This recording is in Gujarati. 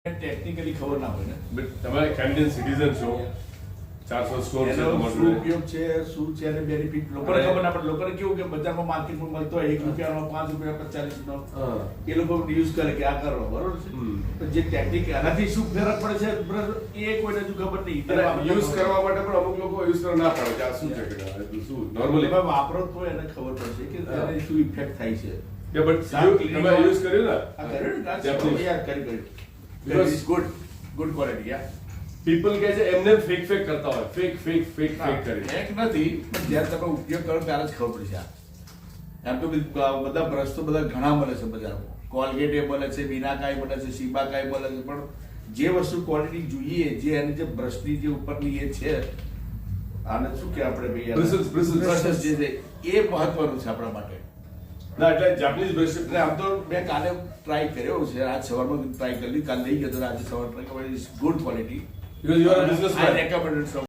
ટેકનિકલી ખબર ના હોય ને બટ તમારે કેનેડિયન સિટીઝન છો, 400 સ્ટોર છે એનો તમારા શું જોડે. ઉપયોગ છે, શું છે અને બેનિફિટ લોકોને ખબર ના પડે. લોકોને કેવું કે બજારમાં માર્કેટમાં મળતો હોય 1 રૂપિયાનો, 5 રૂપિયા, 40 નો, હા. એ લોકો યુઝ કરે કે આ કરો, બરોબર છે. હમ. પણ જે ટેકનિક એનાથી શું ફરક પડે છે brother, એ કોઈને હજુ ખબર નહીં. અને યુઝ કરવા માટે પણ અમુક લોકો યુઝ કરવા ના પાડે કે આ શું છે કે આ તો શું નોર્મલી તમે વાપરો તો એને ખબર પડશે કે હા. તેને શું ઇફેક્ટ થાય છે. કે બટ સારું cleaning તમે યુઝ કર્યું ને આ કર્યું ને, આ Japanese. યાર કરી Because- ઇટ્સ ગુડ ક્વોલિટી. યાર પીપલ કહે છે એમને ફેક કરતા હોય, ફેક કરી. એક નથી, પણ જ્યારે તમે ઉપયોગ કરો ત્યારે જ ખબર પડશે. એમ તો બધા બ્રશ તો બધા ઘણા મળે છે બજારમાં. કોલગેટ મળે છે, બીનાકાઈ મળે છે, શીબાકાઈ મળે છે, પણ જે વસ્તુ ક્વોલિટી જોઈએ, જે એની જે બ્રશની જે ઉપરની એ છે, આને શું કે આપણે ભાઈ Bristles. Bristles જે છે એ મહત્વનું છે આપણા માટે. ના એટલે જાપાનીઝ બ્રશ એટલે આમ તો મેં કાલે ટ્રાય કર્યો છે, આજ સવારમાં ટ્રાય કરી, કાલે લઈ ગયો તો આજે સવાર ટ્રાય કર્યો, good quality. Because you are a businessman. I recommended some